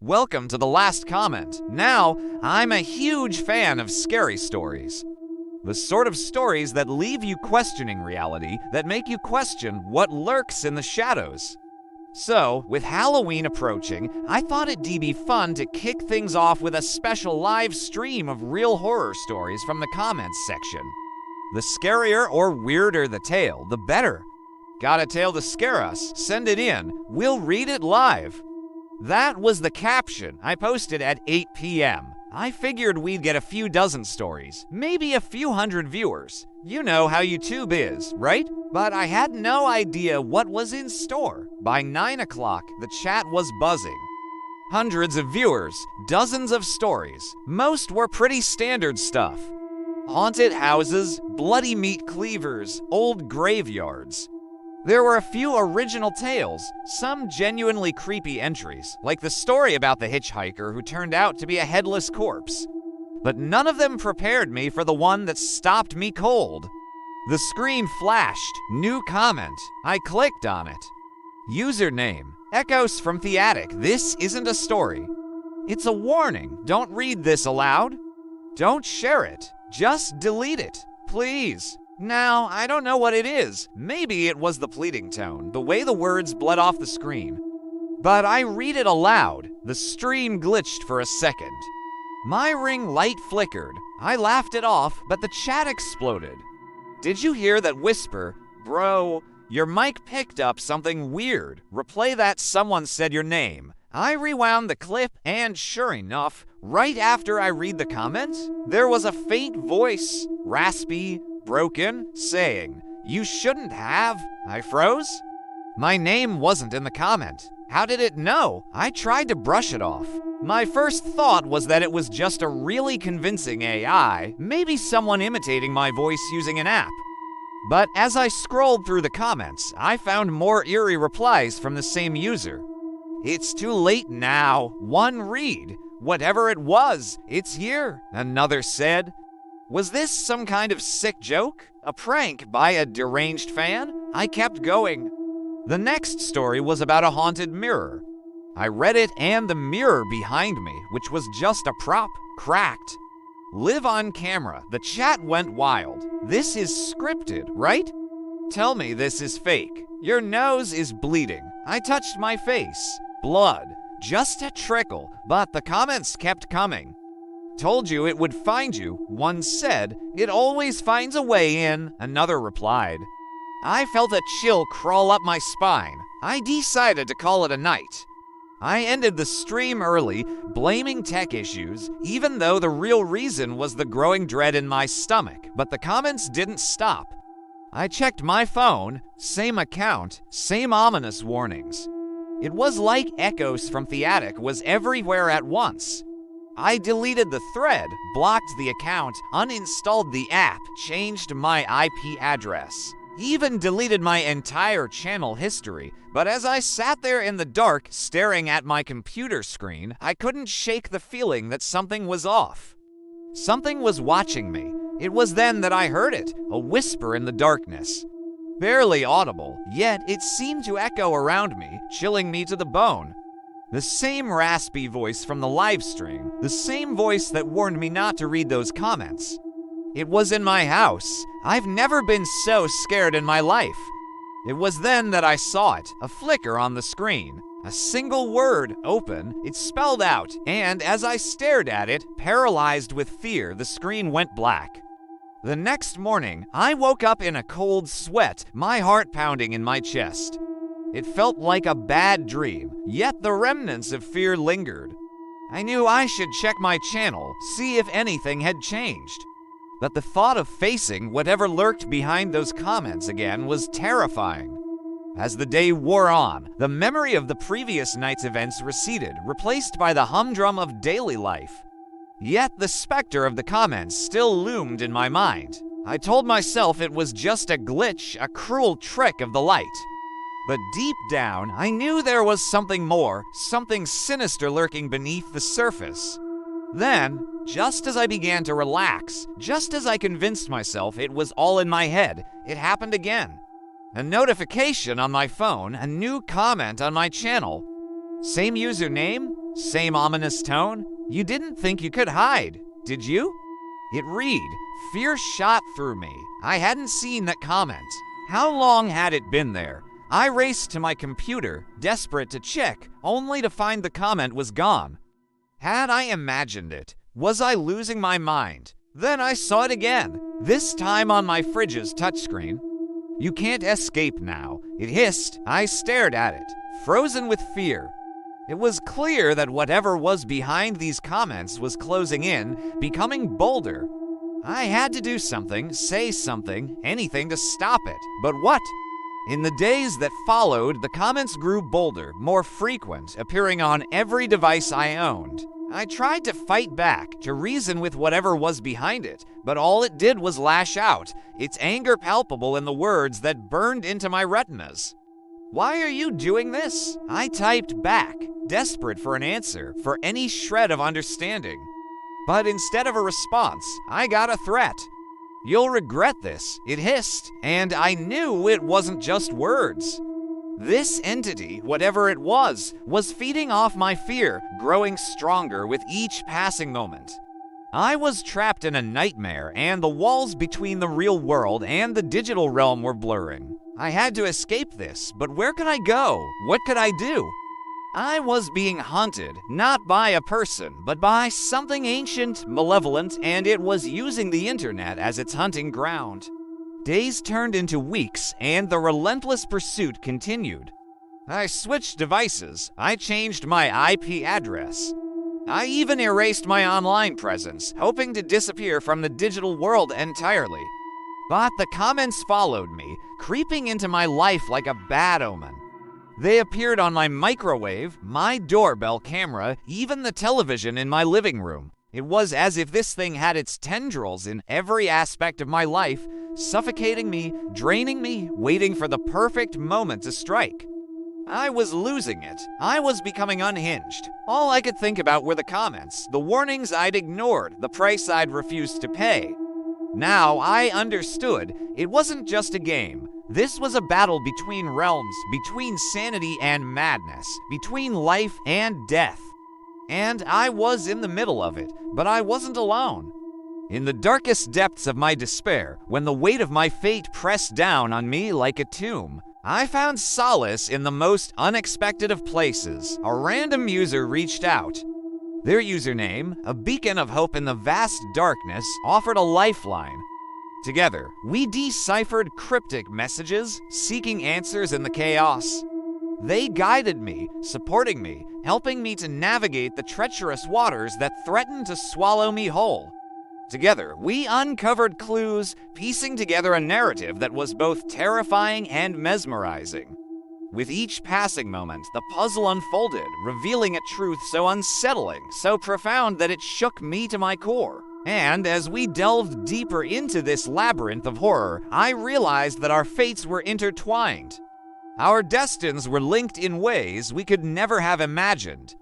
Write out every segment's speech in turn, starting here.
Welcome to the last comment. Now, I'm a huge fan of scary stories. The sort of stories that leave you questioning reality, that make you question what lurks in the shadows. So, with Halloween approaching, I thought it'd be fun to kick things off with a special live stream of real horror stories from the comments section. The scarier or weirder the tale, the better. Got a tale to scare us? Send it in. We'll read it live. That was the caption I posted at 8 p.m. I figured we'd get a few dozen stories, maybe a few hundred viewers. You know how YouTube is, right? But I had no idea what was in store. By 9 o'clock, the chat was buzzing. Hundreds of viewers, dozens of stories. Most were pretty standard stuff. Haunted houses, bloody meat cleavers, old graveyards. There were a few original tales, some genuinely creepy entries, like the story about the hitchhiker who turned out to be a headless corpse. But none of them prepared me for the one that stopped me cold. The screen flashed, new comment. I clicked on it. Username, Echoes from the Attic. This isn't a story. It's a warning. Don't read this aloud. Don't share it. Just delete it, please. Now, I don't know what it is. Maybe it was the pleading tone, the way the words bled off the screen. But I read it aloud. The stream glitched for a second. My ring light flickered. I laughed it off, but the chat exploded. Did you hear that whisper? Bro, your mic picked up something weird. Replay that someone said your name. I rewound the clip, and sure enough, right after I read the comment, there was a faint voice, raspy, broken, saying, "You shouldn't have." I froze. My name wasn't in the comment. How did it know? I tried to brush it off. My first thought was that it was just a really convincing AI, maybe someone imitating my voice using an app. But as I scrolled through the comments, I found more eerie replies from the same user. "It's too late now. One read. Whatever it was, it's here," another said. Was this some kind of sick joke? A prank by a deranged fan? I kept going. The next story was about a haunted mirror. I read it, and the mirror behind me, which was just a prop, cracked. Live on camera. The chat went wild. This is scripted, right? Tell me this is fake. Your nose is bleeding. I touched my face. Blood. Just a trickle, but the comments kept coming. Told you it would find you, one said. It always finds a way in, another replied. I felt a chill crawl up my spine. I decided to call it a night. I ended the stream early, blaming tech issues, even though the real reason was the growing dread in my stomach, but the comments didn't stop. I checked my phone, same account, same ominous warnings. It was like Echoes from the Attic was everywhere at once. I deleted the thread, blocked the account, uninstalled the app, changed my IP address, even deleted my entire channel history. But as I sat there in the dark, staring at my computer screen, I couldn't shake the feeling that something was off. Something was watching me. It was then that I heard it, a whisper in the darkness. Barely audible, yet it seemed to echo around me, chilling me to the bone. The same raspy voice from the live stream, the same voice that warned me not to read those comments. It was in my house. I've never been so scared in my life. It was then that I saw it, a flicker on the screen. A single word, open, it spelled out, and as I stared at it, paralyzed with fear, the screen went black. The next morning, I woke up in a cold sweat, my heart pounding in my chest. It felt like a bad dream, yet the remnants of fear lingered. I knew I should check my channel, see if anything had changed. But the thought of facing whatever lurked behind those comments again was terrifying. As the day wore on, the memory of the previous night's events receded, replaced by the humdrum of daily life. Yet the specter of the comments still loomed in my mind. I told myself it was just a glitch, a cruel trick of the light. But deep down, I knew there was something more, something sinister lurking beneath the surface. Then, just as I began to relax, just as I convinced myself it was all in my head, it happened again. A notification on my phone, a new comment on my channel. Same username, Same ominous tone? You didn't think you could hide, did you? It read, fear shot through me. I hadn't seen that comment. How long had it been there? I raced to my computer, desperate to check, only to find the comment was gone. Had I imagined it? Was I losing my mind? Then I saw it again, this time on my fridge's touchscreen. You can't escape now. It hissed. I stared at it, frozen with fear. It was clear that whatever was behind these comments was closing in, becoming bolder. I had to do something, say something, anything to stop it. But what? In the days that followed, the comments grew bolder, more frequent, appearing on every device I owned. I tried to fight back, to reason with whatever was behind it, but all it did was lash out, its anger palpable in the words that burned into my retinas. Why are you doing this? I typed back, desperate for an answer, for any shred of understanding. But instead of a response, I got a threat. You'll regret this, it hissed, and I knew it wasn't just words. This entity, whatever it was feeding off my fear, growing stronger with each passing moment. I was trapped in a nightmare, and the walls between the real world and the digital realm were blurring. I had to escape this, but where could I go? What could I do? I was being hunted, not by a person, but by something ancient, malevolent, and it was using the internet as its hunting ground. Days turned into weeks, and the relentless pursuit continued. I switched devices. I changed my IP address. I even erased my online presence, hoping to disappear from the digital world entirely. But the comments followed me, creeping into my life like a bad omen. They appeared on my microwave, my doorbell camera, even the television in my living room. It was as if this thing had its tendrils in every aspect of my life, suffocating me, draining me, waiting for the perfect moment to strike. I was losing it. I was becoming unhinged. All I could think about were the comments, the warnings I'd ignored, the price I'd refused to pay. Now I understood. It wasn't just a game. This was a battle between realms, between sanity and madness, between life and death. And I was in the middle of it, but I wasn't alone. In the darkest depths of my despair, when the weight of my fate pressed down on me like a tomb, I found solace in the most unexpected of places. A random user reached out. Their username, a beacon of hope in the vast darkness, offered a lifeline. Together, we deciphered cryptic messages, seeking answers in the chaos. They guided me, supporting me, helping me to navigate the treacherous waters that threatened to swallow me whole. Together, we uncovered clues, piecing together a narrative that was both terrifying and mesmerizing. With each passing moment, the puzzle unfolded, revealing a truth so unsettling, so profound that it shook me to my core. And as we delved deeper into this labyrinth of horror, I realized that our fates were intertwined. Our destinies were linked in ways we could never have imagined.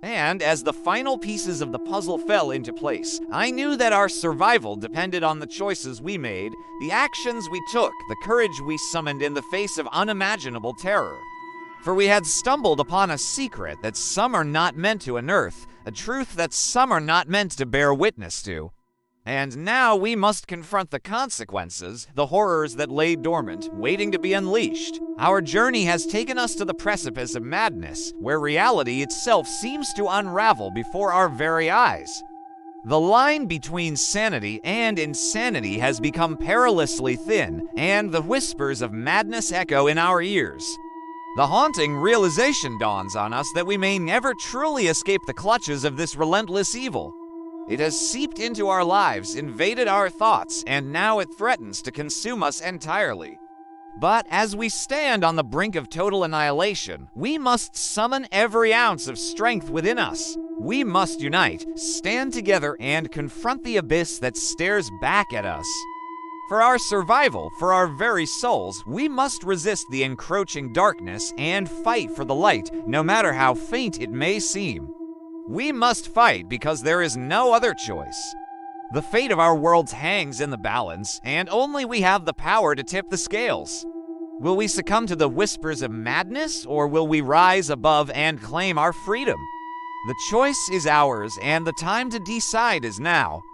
And as the final pieces of the puzzle fell into place, I knew that our survival depended on the choices we made, the actions we took, the courage we summoned in the face of unimaginable terror. For we had stumbled upon a secret that some are not meant to unearth, a truth that some are not meant to bear witness to. And now we must confront the consequences, the horrors that lay dormant, waiting to be unleashed. Our journey has taken us to the precipice of madness, where reality itself seems to unravel before our very eyes. The line between sanity and insanity has become perilously thin, and the whispers of madness echo in our ears. The haunting realization dawns on us that we may never truly escape the clutches of this relentless evil. It has seeped into our lives, invaded our thoughts, and now it threatens to consume us entirely. But as we stand on the brink of total annihilation, we must summon every ounce of strength within us. We must unite, stand together, and confront the abyss that stares back at us. For our survival, for our very souls, we must resist the encroaching darkness and fight for the light, no matter how faint it may seem. We must fight because there is no other choice. The fate of our worlds hangs in the balance, and only we have the power to tip the scales. Will we succumb to the whispers of madness, or will we rise above and claim our freedom? The choice is ours, and the time to decide is now.